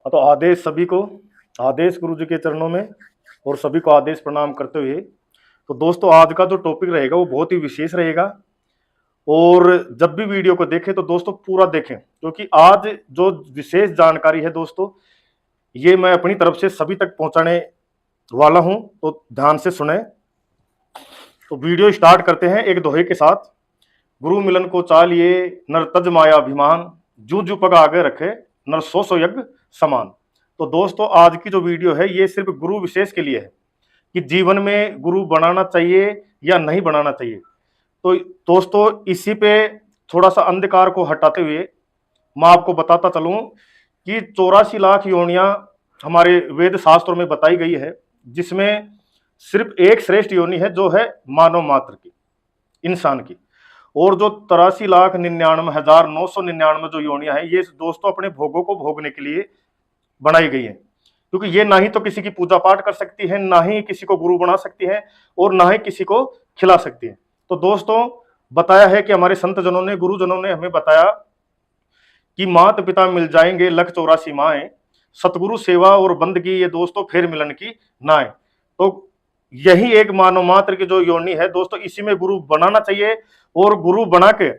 तो आदेश सभी को, आदेश गुरु जी के चरणों में और सभी को आदेश प्रणाम करते हुए। तो दोस्तों आज का जो टॉपिक रहेगा वो बहुत ही विशेष रहेगा और जब भी वीडियो को देखें तो दोस्तों पूरा देखें, क्योंकि आज जो विशेष जानकारी है दोस्तों ये मैं अपनी तरफ से सभी तक पहुंचाने वाला हूं, तो ध्यान से सुने। तो वीडियो स्टार्ट करते हैं एक दोहे के साथ। गुरु मिलन को चालिए नर तज माया अभिमान, जू जू पग आगे रखे नर सो सो यज्ञ समान। तो दोस्तों आज की जो वीडियो है ये सिर्फ गुरु विशेष के लिए है कि जीवन में गुरु बनाना चाहिए या नहीं बनाना चाहिए। तो दोस्तों इसी पे थोड़ा सा अंधकार को हटाते हुए मैं आपको बताता चलूं कि 84 लाख योनियां हमारे वेद शास्त्रों में बताई गई है, जिसमें सिर्फ एक श्रेष्ठ योनि है जो है मानव मात्र की, इंसान की। और जो 83,99,999 जो योनियां हैं ये दोस्तों अपने भोगों को भोगने के लिए बनाई गई है, क्योंकि ये ना ही तो किसी की पूजा पाठ कर सकती है, ना ही किसी को गुरु बना सकती है और ना ही किसी को खिला सकती है। तो दोस्तों बताया है कि हमारे संत जनों ने, गुरुजनों ने हमें बताया कि माता पिता मिल जाएंगे लख 84 माएं, सतगुरु सेवा और बंदगी ये दोस्तों फिर मिलन की नाएं। तो यही एक मानव मात्र की जो योनि है दोस्तों, इसी में गुरु बनाना चाहिए। और गुरु बना के,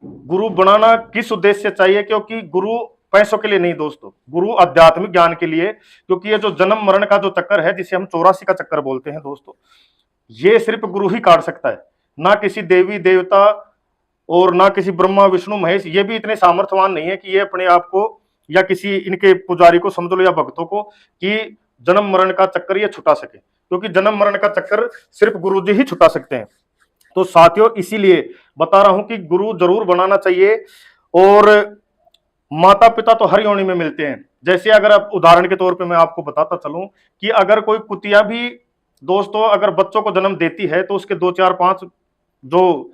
गुरु बनाना किस उद्देश्य से चाहिए? क्योंकि गुरु पैसों के लिए नहीं दोस्तों, गुरु आध्यात्मिक ज्ञान के लिए। क्योंकि ये जो जन्म मरण का जो चक्कर है जिसे हम 84 का चक्कर बोलते हैं दोस्तों, ये सिर्फ गुरु ही काट सकता है, ना किसी देवी देवता और ना किसी ब्रह्मा विष्णु महेश। ये भी इतने सामर्थ्यवान नहीं है कि ये अपने आप को या किसी इनके पुजारी को समझ लो या भक्तों को कि जन्म मरण का चक्कर ये छुटा सके, क्योंकि जन्म मरण का चक्कर सिर्फ गुरु जी ही छुटा सकते हैं। तो साथियों इसीलिए बता रहा हूं कि गुरु जरूर बनाना चाहिए। और माता पिता तो हर योनि में मिलते हैं। जैसे अगर आप उदाहरण के तौर पे मैं आपको बताता चलूं कि अगर कोई कुतिया भी दोस्तों अगर बच्चों को जन्म देती है तो उसके 2 4 5 जो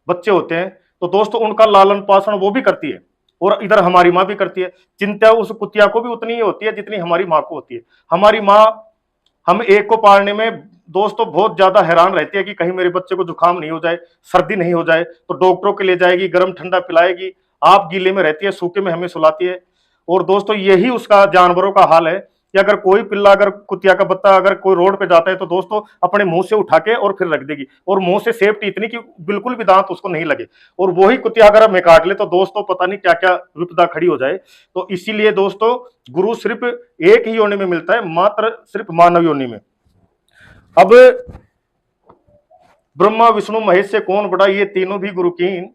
बच्चे होते हैं तो दोस्तों उनका लालन पालन वो भी करती है, और इधर हमारी माँ भी करती है। चिंता उस कुतिया को भी उतनी ही होती है जितनी हमारी माँ को होती है। हमारी माँ हम एक को पालने में दोस्तों बहुत ज्यादा हैरान रहती है कि कहीं मेरे बच्चे को जुकाम नहीं हो जाए, सर्दी नहीं हो जाए, तो डॉक्टरों के ले जाएगी, गर्म ठंडा पिलाएगी। आप गीले में रहती है, सूखे में हमें सुलाती है। और दोस्तों यही उसका जानवरों का हाल है कि अगर कोई पिल्ला, अगर कुतिया का बच्चा अगर कोई रोड पे जाता है तो दोस्तों अपने मुंह से उठा के और फिर रख देगी, और मुंह से सेफ्टी इतनी कि बिल्कुल भी दांत उसको नहीं लगे। और वही कुतिया अगर हमें काट ले तो दोस्तों पता नहीं क्या क्या विपदा खड़ी हो जाए। तो इसीलिए दोस्तों गुरु सिर्फ एक ही योनि में मिलता है, मात्र सिर्फ मानव योनि में। अब ब्रह्मा विष्णु महेश से कौन बड़ा, ये तीनों भी गुरु कीन,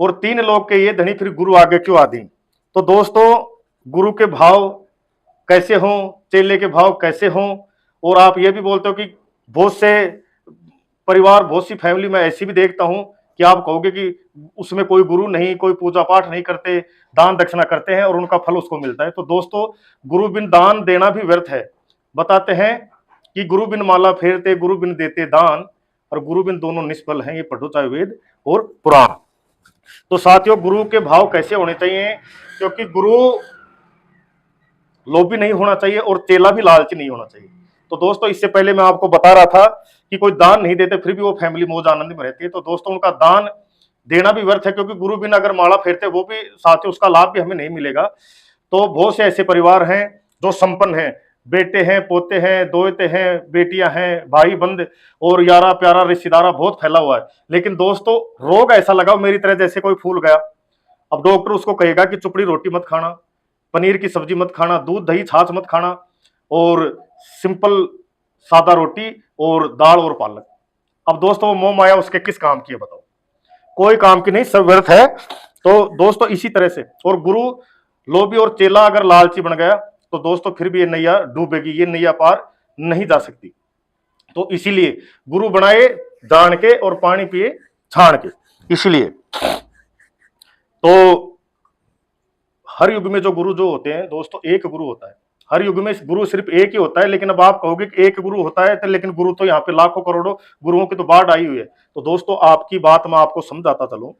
और 3 लोग के ये धनी, फिर गुरु आगे क्यों आदीन। तो दोस्तों गुरु के भाव कैसे हों, चेले के भाव कैसे हों। और आप ये भी बोलते हो कि बहुत से परिवार, बहुत सी फैमिली में ऐसी भी देखता हूं कि आप कहोगे कि उसमें कोई गुरु नहीं, कोई पूजा पाठ नहीं करते, दान दक्षिणा करते हैं और उनका फल उसको मिलता है। तो दोस्तों गुरु बिन दान देना भी व्यर्थ है। बताते हैं कि गुरु बिन माला फेरते, गुरु बिन देते दान, और गुरु बिन दोनों निष्फल हैं, ये पढ़ो चाहे वेद और पुराण। तो साथियों गुरु के भाव कैसे होने चाहिए? क्योंकि गुरु लोभी नहीं होना चाहिए और चेला भी लालची नहीं होना चाहिए। तो दोस्तों इससे पहले मैं आपको बता रहा था कि कोई दान नहीं देते फिर भी वो फैमिली मौज आनंद में रहती है। तो दोस्तों उनका दान देना भी व्यर्थ है, क्योंकि गुरु बिन अगर माला फेरते वो भी साथियों उसका लाभ भी हमें नहीं मिलेगा। तो बहुत से ऐसे परिवार हैं जो संपन्न हैं, बेटे हैं, पोते हैं, दोते हैं, बेटियां हैं, भाई बंद और यारा प्यारा रिश्तेदारा बहुत फैला हुआ है। लेकिन दोस्तों रोग ऐसा लगा मेरी तरह जैसे कोई फूल गया। अब डॉक्टर उसको कहेगा कि चुपड़ी रोटी मत खाना, पनीर की सब्जी मत खाना, दूध दही छाछ मत खाना, और सिंपल सादा रोटी और दाल और पालक। अब दोस्तों वो मोह माया उसके किस काम की है बताओ? कोई काम की नहीं, सब व्यर्थ है। तो दोस्तों इसी तरह से, और गुरु लोभी और चेला अगर लालची बन गया तो दोस्तों फिर भी ये नैया डूबेगी, ये नैया पार नहीं जा सकती। तो इसीलिए गुरु बनाए जान के और पानी पिए छान के। इसलिए तो हर युग में जो गुरु जो होते हैं दोस्तों, एक गुरु होता है। हर युग में गुरु सिर्फ एक ही होता है। लेकिन अब आप कहोगे कि एक गुरु होता है तो, लेकिन गुरु तो यहाँ पे लाखों करोड़ों गुरुओं की तो बाढ़ आई हुई है। तो दोस्तों आपकी बात मैं आपको समझाता चलूं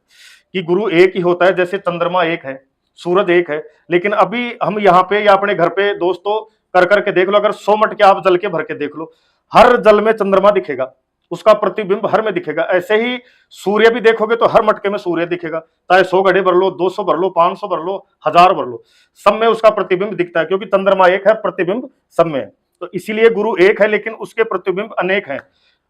कि गुरु एक ही होता है। जैसे चंद्रमा एक है, सूरज एक है, लेकिन अभी हम यहाँ पे या अपने घर पे दोस्तों कर करके देख लो, अगर 100 मटके आप जल के भर के देख लो, हर जल में चंद्रमा दिखेगा उसका प्रतिबिंब हर में दिखेगा। ऐसे ही सूर्य भी देखोगे तो हर मटके में सूर्य दिखेगा, चाहे 100 घड़े भर लो, 200 भर लो, 500 भर लो, 1000 भर लो, सब में उसका प्रतिबिंब दिखता है, क्योंकि चंद्रमा एक है, प्रतिबिंब सब में है। तो इसीलिए गुरु एक है लेकिन उसके प्रतिबिंब अनेक हैं।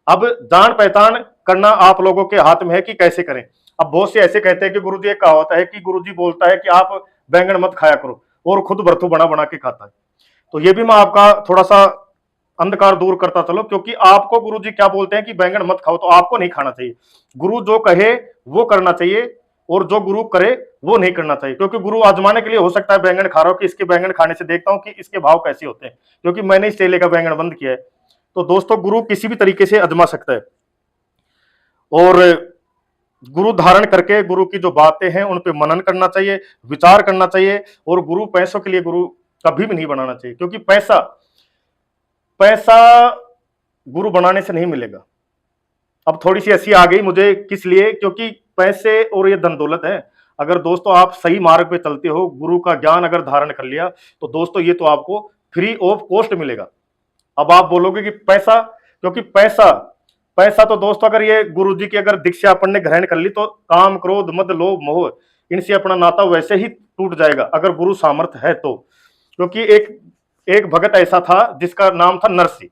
अब जान पहचान करना आप लोगों के हाथ में है कि कैसे करें। अब बहुत से ऐसे कहते हैं कि गुरुजी एक कहावत है कि गुरुजी बोलता है कि आप बैंगन मत खाया करो, और खुद भरथू बना बना के खाता है। तो ये भी मैं आपका थोड़ा सा अंधकार दूर करता चलो, क्योंकि आपको गुरुजी क्या बोलते हैं कि बैंगन मत खाओ, तो आपको नहीं खाना चाहिए। गुरु जो कहे वो करना चाहिए, और जो गुरु करे वो नहीं करना चाहिए। क्योंकि गुरु आजमाने के लिए हो सकता है बैंगन खा रहा हो कि इसके बैंगन खाने से देखता हूं कि इसके भाव कैसे होते हैं, क्योंकि मैंने इस चेले का बैंगन बंद किया है। तो दोस्तों गुरु किसी भी तरीके से आजमा सकता है, और गुरु धारण करके गुरु की जो बातें हैं उन पे मनन करना चाहिए, विचार करना चाहिए। और गुरु पैसों के लिए गुरु कभी भी नहीं बनाना चाहिए, क्योंकि पैसा पैसा गुरु बनाने से नहीं मिलेगा। अब थोड़ी सी ऐसी आ गई मुझे, किस लिए, क्योंकि पैसे और ये धन दौलत है। अगर दोस्तों आप सही मार्ग पे चलते हो, गुरु का ज्ञान अगर धारण कर लिया, तो दोस्तों ये तो आपको फ्री ऑफ कॉस्ट मिलेगा। अब आप बोलोगे कि पैसा, क्योंकि पैसा पैसा तो दोस्तों अगर ये गुरु जी की अगर दीक्षा अपन ने ग्रहण कर ली, तो काम क्रोध मद लोभ मोह इनसे अपना नाता वैसे ही टूट जाएगा, अगर गुरु सामर्थ है तो। क्योंकि एक भगत ऐसा था जिसका नाम था नरसी।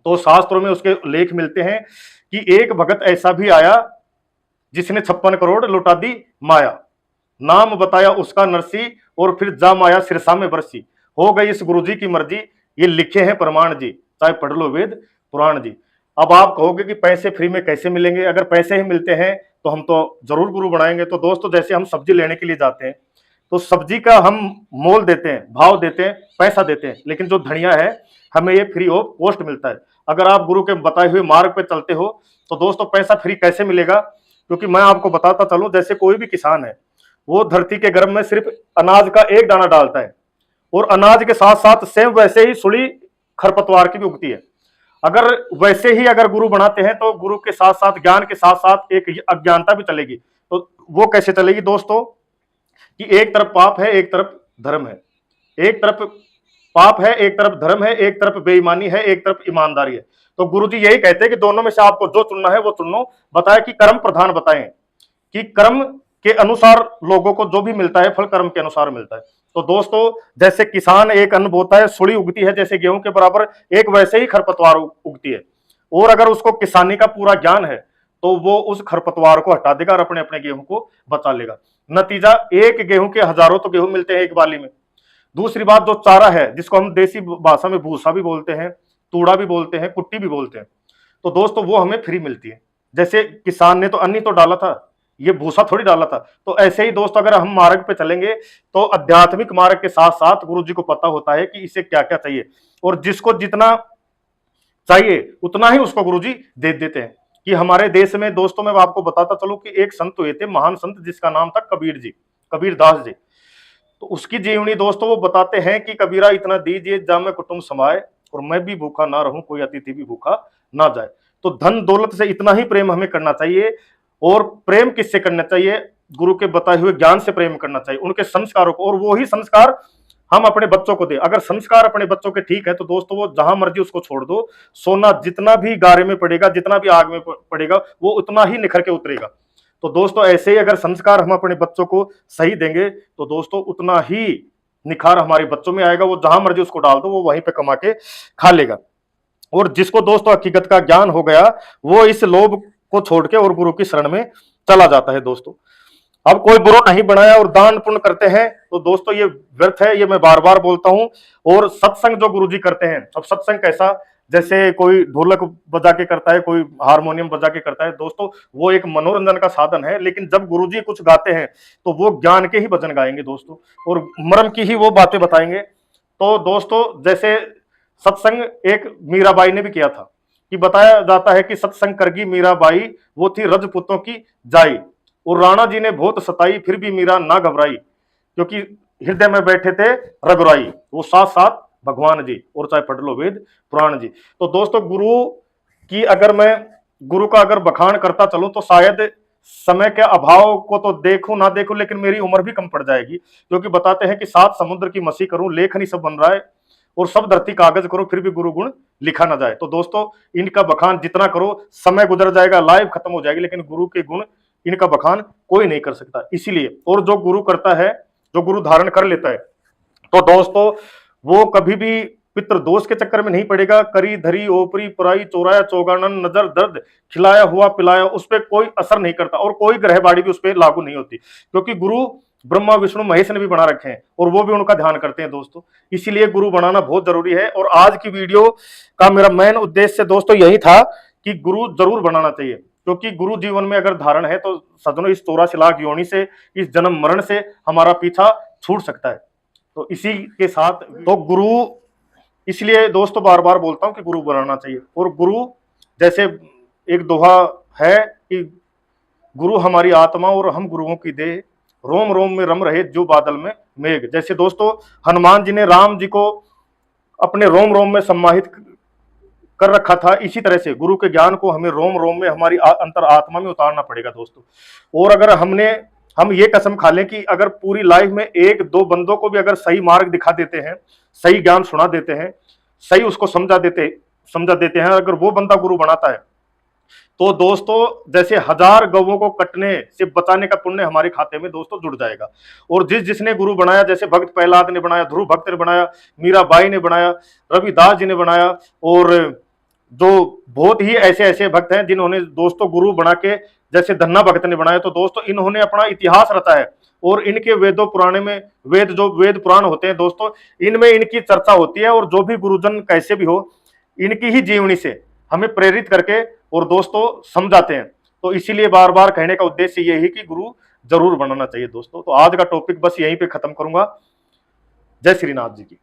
तो शास्त्रों में उसके लेख मिलते हैं कि एक भगत ऐसा भी आया जिसने 56 करोड़ लुटा दी माया, नाम बताया उसका नरसी, और फिर जा माया सिरसा में बरसी, हो गई इस गुरु जी की मर्जी, ये लिखे हैं प्रमाण जी, चाहे पढ़ लो वेद पुराण जी। अब आप कहोगे कि पैसे फ्री में कैसे मिलेंगे, अगर पैसे ही मिलते हैं तो हम तो जरूर गुरु बनाएंगे। तो दोस्तों जैसे हम सब्जी लेने के लिए जाते हैं, तो सब्जी का हम मोल देते हैं, भाव देते हैं, पैसा देते हैं, लेकिन जो धनिया है हमें ये फ्री ऑफ कॉस्ट मिलता है। अगर आप गुरु के बताए हुए मार्ग पे चलते हो तो दोस्तों पैसा फ्री कैसे मिलेगा, क्योंकि मैं आपको बताता चलूं, जैसे कोई भी किसान है, वो धरती के गर्भ में सिर्फ अनाज का एक दाना डालता है, और अनाज के साथ साथ सेम वैसे ही सुड़ी खरपतवार की भी उगती है। अगर वैसे ही अगर गुरु बनाते हैं तो गुरु के साथ साथ ज्ञान के साथ साथ एक अज्ञानता भी चलेगी। तो वो कैसे चलेगी दोस्तों, कि एक तरफ पाप है, एक तरफ धर्म है, एक तरफ पाप है, एक तरफ धर्म है, एक तरफ बेईमानी है, एक तरफ ईमानदारी है। तो गुरु जी यही कहते हैं कि दोनों में से आपको जो चुनना है वो चुन लो। बताया कि कर्म प्रधान बताएं कि कर्म के अनुसार लोगों को जो भी मिलता है फल कर्म के अनुसार मिलता है। तो दोस्तों जैसे किसान एक अन्न बोता है, सुड़ी उगती है जैसे गेहूं के बराबर, एक वैसे ही खरपतवार उगती है। और अगर उसको किसानी का पूरा ज्ञान है तो वो उस खरपतवार को हटा देगा और अपने अपने गेहूं को बचा लेगा। नतीजा एक गेहूं के हजारों तो गेहूं मिलते हैं एक बाली में। दूसरी बात, जो चारा है जिसको हम देसी भाषा में भूसा भी बोलते हैं, तूड़ा भी बोलते हैं, कुट्टी भी बोलते हैं, तो दोस्तों वो हमें फ्री मिलती है। जैसे किसान ने तो अन्न तो डाला था, ये भूसा थोड़ी डाला था। तो ऐसे ही दोस्तों अगर हम मार्ग पे चलेंगे तो आध्यात्मिक मार्ग के साथ साथ गुरु जी को पता होता है कि इसे क्या क्या चाहिए, और जिसको जितना चाहिए उतना ही उसको गुरु जी दे देते हैं। कि हमारे देश में दोस्तों मैं आपको बताता चलूं कि एक संत हुए थे, महान संत, जिसका नाम था कबीर जी, कबीर दास जी। तो उसकी जीवनी दोस्तों वो बताते हैं कि कबीरा इतना दीजिए जामे कुटुंब समाए, और मैं भी भूखा ना रहूं, कोई अतिथि भी भूखा ना जाए। तो धन दौलत से इतना ही प्रेम हमें करना चाहिए। और प्रेम किससे करना चाहिए, गुरु के बताए हुए ज्ञान से प्रेम करना चाहिए, उनके संस्कारों को, और वो ही संस्कार हम अपने बच्चों को दे। अगर संस्कार अपने बच्चों के ठीक है तो दोस्तों वो जहां मर्जी उसको छोड़ दो, सोना जितना भी गारे में पड़ेगा, जितना भी आग में पड़ेगा, वो उतना ही निखर के उतरेगा। तो दोस्तों ऐसे ही अगर संस्कार हम अपने बच्चों को सही देंगे तो दोस्तों उतना ही निखार हमारे बच्चों में आएगा। वो जहां मर्जी उसको डाल दो, वो वहीं पे कमा के खा लेगा। और जिसको दोस्तों हकीकत का ज्ञान हो गया, वो इस लोभ को छोड़ के और गुरु की शरण में चला जाता है। दोस्तों अब कोई बुरा नहीं बनाया और दान पुण्य करते हैं तो दोस्तों ये व्यर्थ है, ये मैं बार बार बोलता हूं। और सत्संग जो गुरुजी करते हैं, अब सत्संग कैसा, जैसे कोई ढोलक बजा के करता है, कोई हारमोनियम बजा के करता है, दोस्तों वो एक मनोरंजन का साधन है। लेकिन जब गुरुजी कुछ गाते हैं तो वो ज्ञान के ही भजन गाएंगे दोस्तों, और मर्म की ही वो बातें बताएंगे। तो दोस्तों जैसे सत्संग एक मीराबाई ने भी किया था, कि बताया जाता है कि सत्संग करगी मीराबाई, वो थी रजपूतों की जाई, और राणा जी ने बहुत सताई फिर भी मीरा ना घबराई, क्योंकि हृदय में बैठे थे रघुराई, वो साथ साथ भगवान जी, और चाहे पढ़ लो वेद पुराण जी। तो दोस्तों गुरु की अगर मैं गुरु का अगर बखान करता चलूं तो शायद समय के अभाव को तो देखूं ना देखूं, लेकिन मेरी उम्र भी कम पड़ जाएगी। क्योंकि बताते हैं कि 7 समुद्र की मसी करूं, लेख नहीं सब बन रहा है, और सब धरती कागज करो फिर भी गुरु गुण लिखा ना जाए। तो दोस्तों इनका बखान जितना करो समय गुजर जाएगा, लाइफ खत्म हो जाएगी, लेकिन गुरु के गुण इनका बखान कोई नहीं कर सकता। इसीलिए और जो गुरु करता है, जो गुरु धारण कर लेता है, तो दोस्तों वो कभी भी पितृ दोष के चक्कर में नहीं पड़ेगा। करी धरी ओपरी पुराई चौराया चौगानन नजर दर्द खिलाया हुआ पिलाया, उस पर कोई असर नहीं करता और कोई ग्रह बाड़ी भी उस पर लागू नहीं होती, क्योंकि गुरु ब्रह्मा विष्णु महेश ने भी बना रखे हैं और वो भी उनका ध्यान करते हैं दोस्तों। इसीलिए गुरु बनाना बहुत जरूरी है। और आज की वीडियो का मेरा मेन उद्देश्य दोस्तों यही था कि गुरु जरूर बनाना चाहिए, क्योंकि गुरु जीवन में अगर धारण है तो सजनों इस 84 लाख योनि से, इस जन्म मरण से हमारा पीछा छूट सकता है। तो इसी के साथ तो गुरु, इसलिए दोस्तों बार बार बोलता हूं कि गुरु बनाना चाहिए। और गुरु जैसे एक दोहा है कि गुरु हमारी आत्मा और हम गुरुओं की देह, रोम रोम में रम रहे जो बादल में मेघ। जैसे दोस्तों हनुमान जी ने राम जी को अपने रोम रोम में सम्माहित कर रखा था, इसी तरह से गुरु के ज्ञान को हमें रोम रोम में हमारी अंतर आत्मा में उतारना पड़ेगा दोस्तों। और अगर हम ये कसम खा लें कि अगर पूरी लाइफ में एक दो बंदों को भी अगर सही मार्ग दिखा देते हैं, सही ज्ञान सुना देते हैं, सही उसको समझा देते हैं, अगर वो बंदा गुरु बनाता है तो दोस्तों जैसे 1000 गौवों को कटने से बचाने का पुण्य हमारे खाते में दोस्तों जुड़ जाएगा। और जिसने गुरु बनाया, जैसे भक्त प्रहलाद ने बनाया, ध्रुव भक्त ने बनाया, मीराबाई ने बनाया, रविदास जी ने बनाया, और जो बहुत ही ऐसे ऐसे भक्त हैं जिन्होंने दोस्तों गुरु बना के, जैसे धन्ना भक्त ने बनाया, तो दोस्तों इन्होंने अपना इतिहास रचा है। और इनके वेदों पुराणे में वेद पुराण होते हैं दोस्तों, इनमें इनकी चर्चा होती है। और जो भी गुरुजन कैसे भी हो, इनकी ही जीवनी से हमें प्रेरित करके और दोस्तों समझाते हैं। तो इसीलिए बार बार कहने का उद्देश्य यही है कि गुरु जरूर बनाना चाहिए दोस्तों। तो आज का टॉपिक बस यहीं पे खत्म करूंगा। जय श्री नाथ जी की।